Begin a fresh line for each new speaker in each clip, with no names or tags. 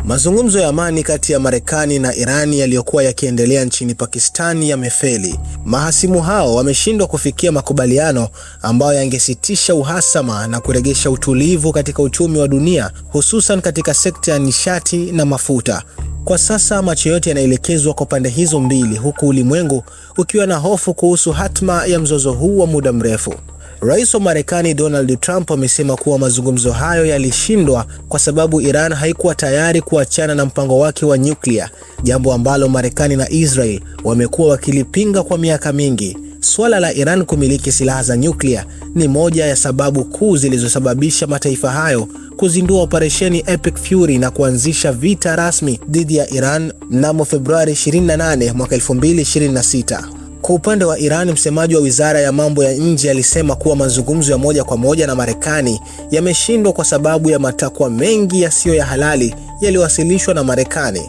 Mazungumzo ya amani kati ya Marekani na Iran yaliyokuwa yakiendelea nchini Pakistani yamefeli. Mahasimu hao wameshindwa kufikia makubaliano ambayo yangesitisha uhasama na kurejesha utulivu katika uchumi wa dunia, hususan katika sekta ya nishati na mafuta. Kwa sasa macho yote yanaelekezwa kwa pande hizo mbili, huku ulimwengu ukiwa na hofu kuhusu hatma ya mzozo huu wa muda mrefu. Rais wa Marekani Donald Trump amesema kuwa mazungumzo hayo yalishindwa kwa sababu Iran haikuwa tayari kuachana na mpango wake wa nyuklia, jambo ambalo Marekani na Israel wamekuwa wakilipinga kwa miaka mingi. Suala la Iran kumiliki silaha za nyuklia ni moja ya sababu kuu zilizosababisha mataifa hayo kuzindua operesheni Epic Fury na kuanzisha vita rasmi dhidi ya Iran mnamo Februari 28 mwaka 2026. Kwa upande wa Iran, msemaji wa Wizara ya Mambo ya Nje alisema kuwa mazungumzo ya moja kwa moja na Marekani yameshindwa kwa sababu ya matakwa mengi yasiyo ya halali yaliyowasilishwa na Marekani.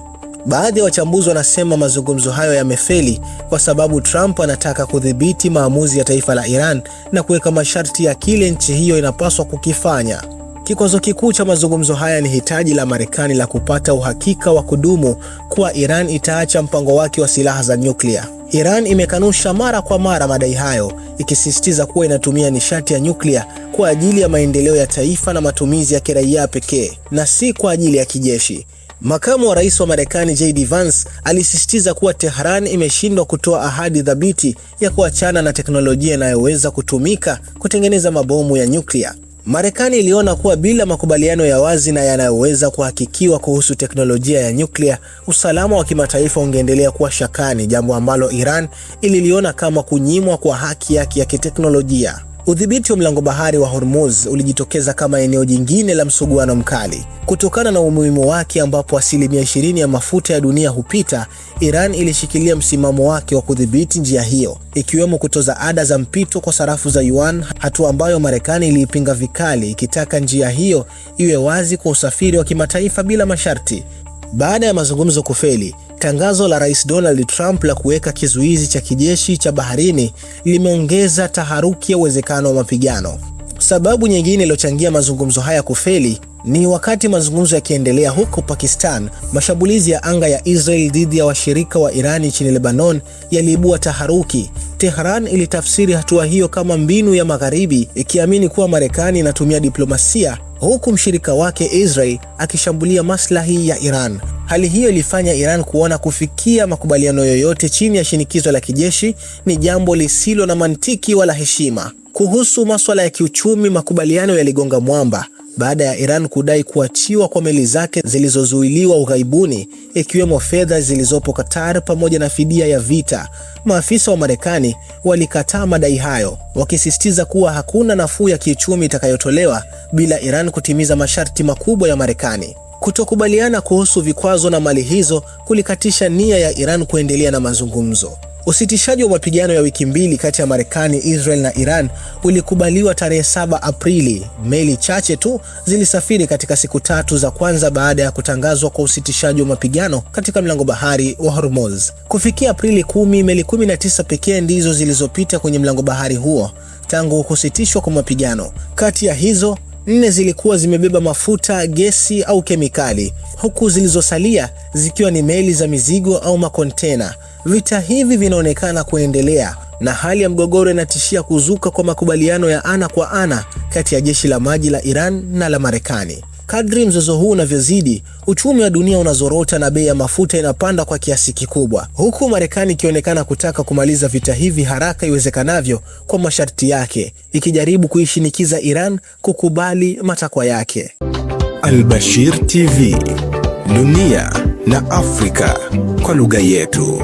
Baadhi ya wachambuzi wanasema mazungumzo hayo yamefeli kwa sababu Trump anataka kudhibiti maamuzi ya taifa la Iran na kuweka masharti ya kile nchi hiyo inapaswa kukifanya. Kikwazo kikuu cha mazungumzo haya ni hitaji la Marekani la kupata uhakika wa kudumu kuwa Iran itaacha mpango wake wa silaha za nyuklia. Iran imekanusha mara kwa mara madai hayo, ikisisitiza kuwa inatumia nishati ya nyuklia kwa ajili ya maendeleo ya taifa na matumizi ya kiraia pekee na si kwa ajili ya kijeshi. Makamu wa rais wa Marekani JD Vance alisisitiza kuwa Tehran imeshindwa kutoa ahadi thabiti ya kuachana na teknolojia inayoweza kutumika kutengeneza mabomu ya nyuklia. Marekani iliona kuwa bila makubaliano ya wazi na yanayoweza kuhakikiwa kuhusu teknolojia ya nyuklia, usalama wa kimataifa ungeendelea kuwa shakani, jambo ambalo Iran ililiona kama kunyimwa kwa haki yake ya kiteknolojia. Udhibiti wa mlango bahari wa Hormuz ulijitokeza kama eneo jingine la msuguano mkali. Kutokana na umuhimu wake ambapo 20% ya mafuta ya dunia hupita, Iran ilishikilia msimamo wake wa kudhibiti njia hiyo, ikiwemo kutoza ada za mpito kwa sarafu za yuan, hatua ambayo Marekani iliipinga vikali, ikitaka njia hiyo iwe wazi kwa usafiri wa kimataifa bila masharti. Baada ya mazungumzo kufeli, tangazo la Rais Donald Trump la kuweka kizuizi cha kijeshi cha baharini limeongeza taharuki ya uwezekano wa mapigano. Sababu nyingine iliyochangia mazungumzo haya kufeli ni wakati mazungumzo yakiendelea huko Pakistan, mashambulizi ya anga ya Israel dhidi ya washirika wa Irani nchini Lebanon yaliibua taharuki. Tehran ilitafsiri hatua hiyo kama mbinu ya Magharibi, ikiamini kuwa Marekani inatumia diplomasia huku mshirika wake Israel akishambulia maslahi ya Iran. Hali hiyo ilifanya Iran kuona kufikia makubaliano yoyote chini ya shinikizo la kijeshi ni jambo lisilo na mantiki wala heshima. Kuhusu masuala ya kiuchumi, makubaliano yaligonga mwamba baada ya Iran kudai kuachiwa kwa meli zake zilizozuiliwa ughaibuni, ikiwemo fedha zilizopo Qatar pamoja na fidia ya vita. Maafisa wa Marekani walikataa madai hayo, wakisisitiza kuwa hakuna nafuu ya kiuchumi itakayotolewa bila Iran kutimiza masharti makubwa ya Marekani. Kutokubaliana kuhusu vikwazo na mali hizo kulikatisha nia ya Iran kuendelea na mazungumzo. Usitishaji wa mapigano ya wiki mbili kati ya Marekani, Israel na Iran ulikubaliwa tarehe 7 Aprili. Meli chache tu zilisafiri katika siku 3 za kwanza baada ya kutangazwa kwa usitishaji wa mapigano katika mlango bahari wa Hormuz. Kufikia Aprili 10, meli 19 pekee ndizo zilizopita kwenye mlango bahari huo tangu kusitishwa kwa mapigano. Kati ya hizo 4 zilikuwa zimebeba mafuta, gesi au kemikali, huku zilizosalia zikiwa ni meli za mizigo au makontena. Vita hivi vinaonekana kuendelea na hali ya mgogoro inatishia kuzuka kwa makubaliano ya ana kwa ana kati ya jeshi la maji la Iran na la Marekani. Kadri mzozo huu unavyozidi, uchumi wa dunia unazorota na bei ya mafuta inapanda kwa kiasi kikubwa, huku Marekani ikionekana kutaka kumaliza vita hivi haraka iwezekanavyo kwa masharti yake, ikijaribu kuishinikiza Iran kukubali matakwa yake.
Al Bashir TV, dunia na Afrika kwa lugha yetu.